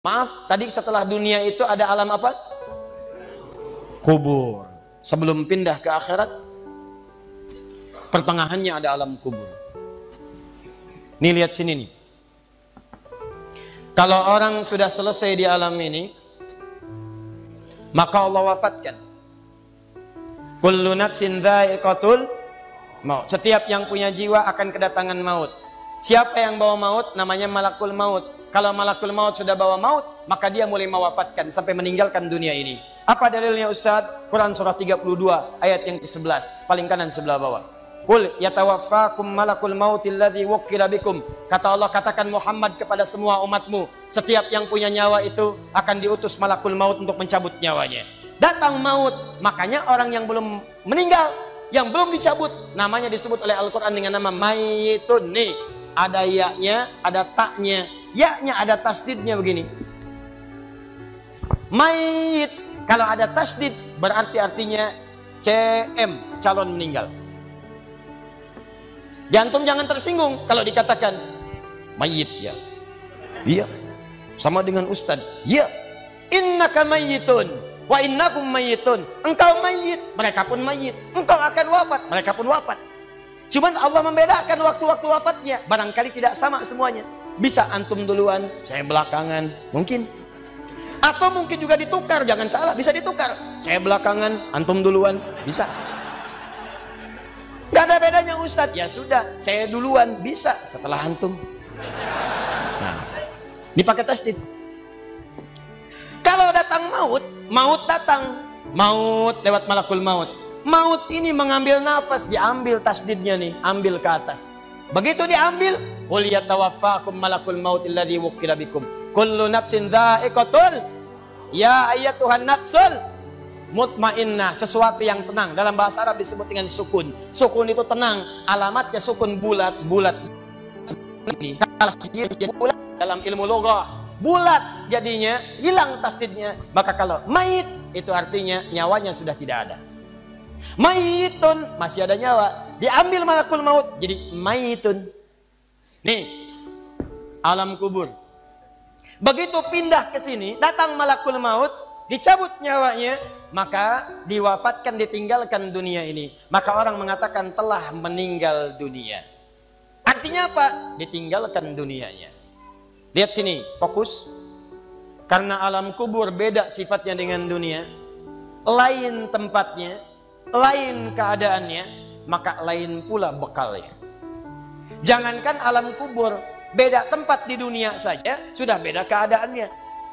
Maaf, tadi setelah dunia itu ada alam apa? Kubur. Sebelum pindah ke akhirat, pertengahannya ada alam kubur. Nih lihat sini nih. Kalau orang sudah selesai di alam ini, maka Allah wafatkan. Kullu nafsin dha'iqatul maut. Setiap yang punya jiwa akan kedatangan maut. Siapa yang bawa maut? Namanya malakul maut. Kalau malakul maut sudah bawa maut, maka dia mulai mewafatkan sampai meninggalkan dunia ini. Apa dalilnya Ustaz? Quran surah 32 ayat yang ke-11, paling kanan sebelah bawah. Qul yatawaffakum malakul mautil ladzi wukkila bikum. Kata Allah, katakan Muhammad kepada semua umatmu, setiap yang punya nyawa itu akan diutus malakul maut untuk mencabut nyawanya. Datang maut, makanya orang yang belum meninggal, yang belum dicabut, namanya disebut oleh Al-Quran dengan nama mayitun. Nih, ada ya-nya, ada taknya. Ya-nya ada tasdidnya begini. Mayit. Kalau ada tasdid berarti artinya CM, calon meninggal. Di antum jangan tersinggung kalau dikatakan mayit ya. Iya. Sama dengan ustad. Iya. Innaka mayyitun wa innakum mayyitun. Engkau mayit, mereka pun mayit. Engkau akan wafat, mereka pun wafat. Cuman Allah membedakan waktu-waktu wafatnya. Barangkali tidak sama semuanya. Bisa antum duluan, saya belakangan, mungkin. Atau mungkin juga ditukar, jangan salah, bisa ditukar. Saya belakangan, antum duluan, bisa. Gak ada bedanya Ustadz. Ya sudah, saya duluan, bisa setelah antum. Nah, dipakai tasdid. Kalau datang maut, maut datang. Maut lewat malakul maut. Maut ini mengambil nafas, diambil tasdidnya nih, ambil ke atas. Begitu diambil, qul yatawaffakum malakul mautil ladzi wukkila bikum. Kullu nafsin dha'iqatul. Ya ayyatuhan nafsul mutmainnah, sesuatu yang tenang. Dalam bahasa Arab disebut dengan sukun. Sukun itu tenang, alamatnya sukun bulat-bulat. Bulat dalam ilmu loghah, bulat jadinya, hilang tasdidnya. Maka kalau mayit itu artinya nyawanya sudah tidak ada. Mayitun masih ada nyawa, diambil malakul maut jadi mayitun. Nih alam kubur. Begitu pindah ke sini, datang malakul maut, dicabut nyawanya, maka diwafatkan, ditinggalkan dunia ini. Maka orang mengatakan telah meninggal dunia. Artinya apa? Ditinggalkan dunianya. Lihat sini, fokus. Karena alam kubur beda sifatnya dengan dunia, lain tempatnya, lain keadaannya, maka lain pula bekalnya. Jangankan alam kubur, beda tempat di dunia saja sudah beda keadaannya.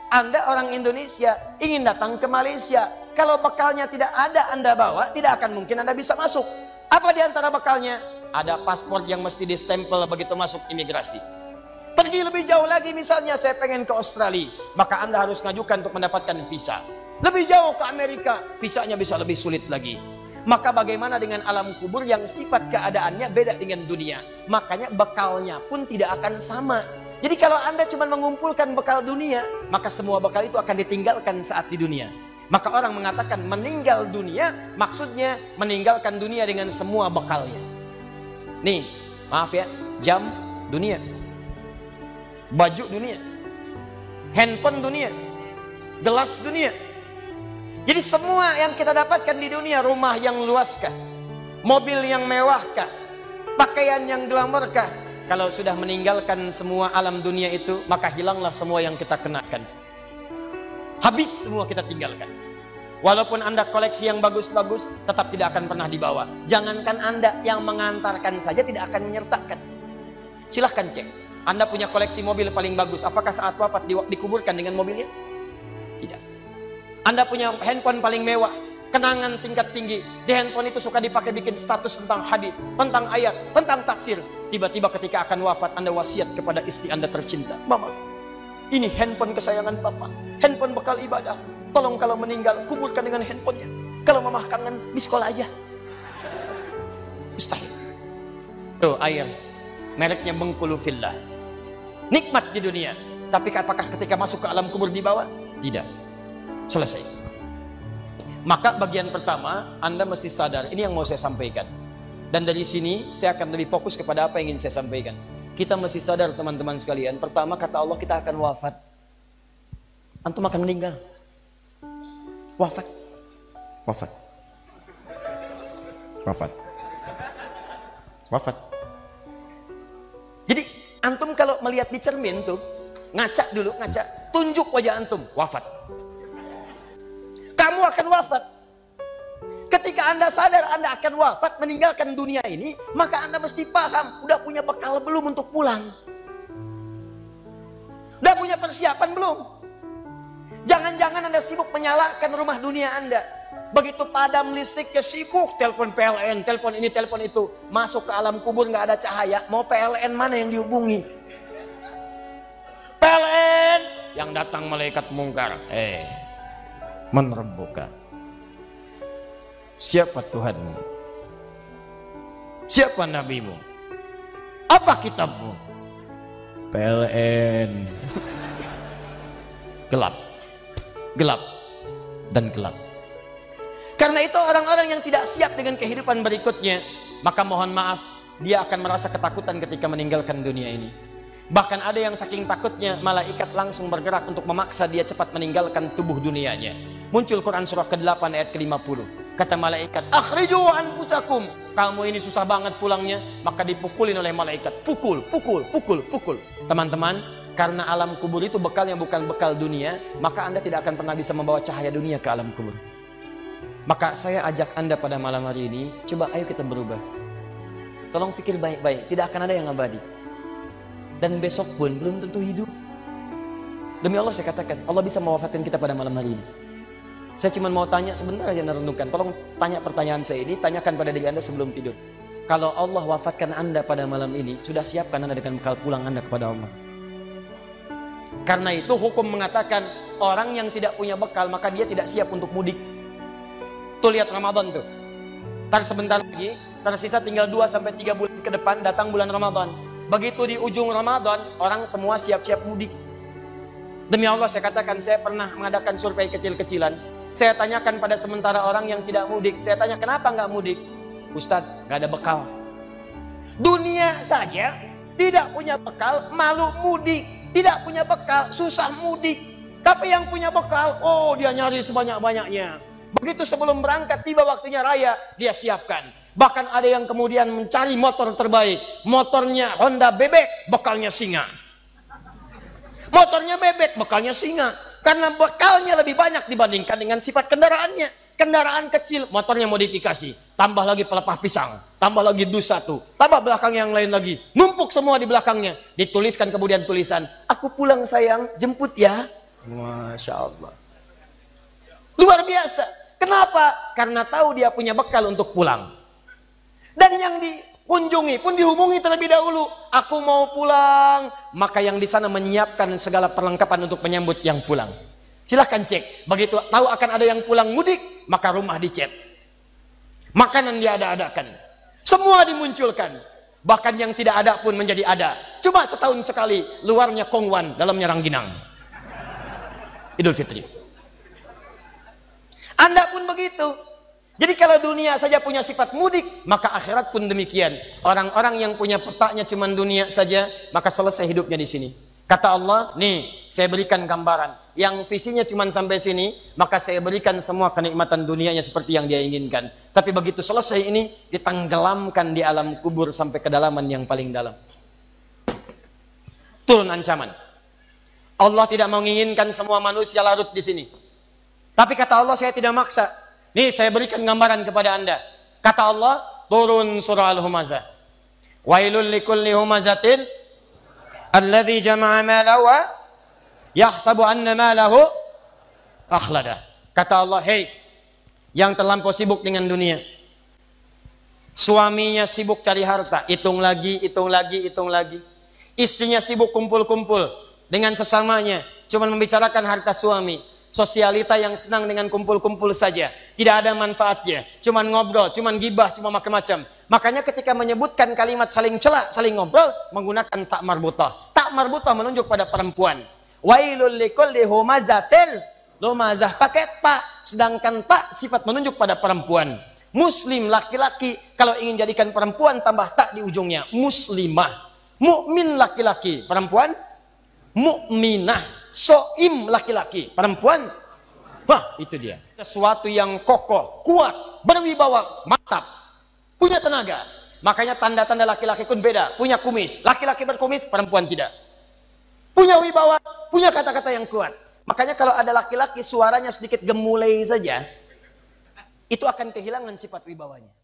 Anda orang Indonesia ingin datang ke Malaysia, kalau bekalnya tidak ada Anda bawa, tidak akan mungkin Anda bisa masuk. Apa di antara bekalnya? Ada paspor yang mesti distempel begitu masuk imigrasi. Pergi lebih jauh lagi, misalnya saya pengen ke Australia, maka Anda harus ngajukan untuk mendapatkan visa. Lebih jauh ke Amerika, visanya bisa lebih sulit lagi. Maka bagaimana dengan alam kubur yang sifat keadaannya beda dengan dunia? Makanya bekalnya pun tidak akan sama. Jadi kalau Anda cuma mengumpulkan bekal dunia, maka semua bekal itu akan ditinggalkan saat di dunia. Maka orang mengatakan meninggal dunia, maksudnya meninggalkan dunia dengan semua bekalnya. Nih, maaf ya, jam dunia, baju dunia, handphone dunia, gelas dunia. Jadi semua yang kita dapatkan di dunia, rumah yang luaskah, mobil yang mewahkah, pakaian yang glamorkah, kalau sudah meninggalkan semua alam dunia itu, maka hilanglah semua yang kita kenakan. Habis semua kita tinggalkan. Walaupun Anda koleksi yang bagus-bagus, tetap tidak akan pernah dibawa. Jangankan Anda, yang mengantarkan saja tidak akan menyertakan. Silahkan cek. Anda punya koleksi mobil paling bagus, apakah saat wafat dikuburkan dengan mobilnya? Tidak. Anda punya handphone paling mewah, kenangan tingkat tinggi. Di handphone itu suka dipakai bikin status tentang hadis, tentang ayat, tentang tafsir. Tiba-tiba ketika akan wafat, Anda wasiat kepada istri Anda tercinta. Mama, ini handphone kesayangan Papa, handphone bekal ibadah. Tolong kalau meninggal, kuburkan dengan handphonenya. Kalau Mama kangen, miss call aja. Mustahil. Tuh air, mereknya Bengkulu Fillah. Nikmat di dunia. Tapi apakah ketika masuk ke alam kubur dibawa? Tidak. Selesai. Maka bagian pertama, Anda mesti sadar, ini yang mau saya sampaikan. Dan dari sini saya akan lebih fokus kepada apa yang ingin saya sampaikan. Kita mesti sadar teman-teman sekalian, pertama kata Allah kita akan wafat. antum akan meninggal. Wafat. Wafat. Wafat. Wafat. Jadi antum kalau melihat di cermin tuh, ngaca dulu, ngaca, tunjuk wajah antum, wafat. Kamu akan wafat. Ketika Anda sadar Anda akan wafat, meninggalkan dunia ini, maka Anda mesti paham, udah punya bekal belum untuk pulang? Udah punya persiapan belum? Jangan-jangan Anda sibuk menyalakan rumah dunia Anda. Begitu padam listriknya, sibuk telepon PLN, telepon ini, telepon itu. Masuk ke alam kubur nggak ada cahaya, mau PLN mana yang dihubungi? PLN yang datang malaikat mungkar. Man rabbuka? Siapa Tuhanmu? Siapa nabimu? Apa kitabmu? PLN. Gelap. Gelap dan gelap. Karena itu orang-orang yang tidak siap dengan kehidupan berikutnya, maka mohon maaf, dia akan merasa ketakutan ketika meninggalkan dunia ini. Bahkan ada yang saking takutnya, malaikat langsung bergerak untuk memaksa dia cepat meninggalkan tubuh dunianya. Muncul Quran surah ke-8 ayat ke-50. Kata malaikat, akhriju anfusakum. Kamu ini susah banget pulangnya, maka dipukulin oleh malaikat. Pukul, pukul, pukul, pukul. Teman-teman, karena alam kubur itu bekalnya bukan bekal dunia, maka Anda tidak akan pernah bisa membawa cahaya dunia ke alam kubur. Maka saya ajak Anda pada malam hari ini, coba ayo kita berubah. Tolong pikir baik-baik, tidak akan ada yang abadi. Dan besok pun belum tentu hidup. Demi Allah saya katakan, Allah bisa mewafatkan kita pada malam hari ini. Saya cuma mau tanya sebentar aja merenungkan. Tolong tanya pertanyaan saya ini, tanyakan pada diri Anda sebelum tidur. Kalau Allah wafatkan Anda pada malam ini, sudah siapkan Anda dengan bekal pulang Anda kepada Allah. Karena itu hukum mengatakan orang yang tidak punya bekal maka dia tidak siap untuk mudik. Tuh lihat Ramadan tuh. Ntar sebentar lagi, tersisa tinggal 2-3 bulan ke depan datang bulan Ramadan. Begitu di ujung Ramadan, orang semua siap-siap mudik. Demi Allah saya katakan, saya pernah mengadakan survei kecil-kecilan. Saya tanyakan pada sementara orang yang tidak mudik, saya tanya kenapa nggak mudik? Ustadz, nggak ada bekal. Dunia saja tidak punya bekal, malu mudik. Tidak punya bekal, susah mudik. Tapi yang punya bekal, oh dia nyari sebanyak-banyaknya. Begitu sebelum berangkat, tiba waktunya raya, dia siapkan. Bahkan ada yang kemudian mencari motor terbaik. Motornya Honda bebek, bekalnya singa. Motornya bebek, bekalnya singa. Karena bekalnya lebih banyak dibandingkan dengan sifat kendaraannya. Kendaraan kecil, motornya modifikasi. Tambah lagi pelepah pisang. Tambah lagi dus 1. Tambah belakang yang lain lagi. Numpuk semua di belakangnya. Dituliskan kemudian tulisan, aku pulang sayang, jemput ya. Masya Allah. Luar biasa. Kenapa? Karena tahu dia punya bekal untuk pulang. Dan yang dikunjungi pun dihubungi terlebih dahulu. Aku mau pulang. Maka yang di sana menyiapkan segala perlengkapan untuk menyambut yang pulang. Silahkan cek. Begitu tahu akan ada yang pulang mudik, maka rumah dicet. Makanan diada-adakan. Semua dimunculkan. Bahkan yang tidak ada pun menjadi ada. Coba setahun sekali. Luarnya kongwan, dalamnya rangginang. Idul Fitri. Anda pun begitu. Jadi kalau dunia saja punya sifat mudik, maka akhirat pun demikian. Orang-orang yang punya petaknya cuma dunia saja, maka selesai hidupnya di sini. Kata Allah, nih saya berikan gambaran. Yang visinya cuma sampai sini, maka saya berikan semua kenikmatan dunianya seperti yang dia inginkan. Tapi begitu selesai ini, ditenggelamkan di alam kubur sampai kedalaman yang paling dalam. Turun ancaman. Allah tidak menginginkan semua manusia larut di sini. Tapi kata Allah, saya tidak maksa. Nih saya berikan gambaran kepada Anda. Kata Allah, turun surah Al-Humazah. Wailul likulli humazatin alladzi jama'a malahu wa yahsabu anna malahu akhlada. Kata Allah, hei yang terlampau sibuk dengan dunia. Suaminya sibuk cari harta, hitung lagi, hitung lagi, hitung lagi. Istrinya sibuk kumpul-kumpul dengan sesamanya, cuma membicarakan harta suami. Sosialita yang senang dengan kumpul-kumpul saja, tidak ada manfaatnya, cuman ngobrol, cuman gibah, cuma macam-macam. Makanya ketika menyebutkan kalimat saling cela, saling ngobrol, menggunakan tak marbutah. Tak marbutah menunjuk pada perempuan. Wailul likulli humazatil lumazah, pakai tak, sedangkan tak sifat menunjuk pada perempuan. Muslim laki-laki, kalau ingin jadikan perempuan tambah tak di ujungnya, muslimah. Mukmin laki-laki, perempuan mukminah. soim laki-laki, perempuan, wah itu dia. Sesuatu yang kokoh, kuat, berwibawa, mantap, punya tenaga. Makanya tanda-tanda laki-laki pun beda. Punya kumis, laki-laki berkumis, perempuan tidak. Punya wibawa, punya kata-kata yang kuat. Makanya kalau ada laki-laki suaranya sedikit gemulai saja, itu akan kehilangan sifat wibawanya.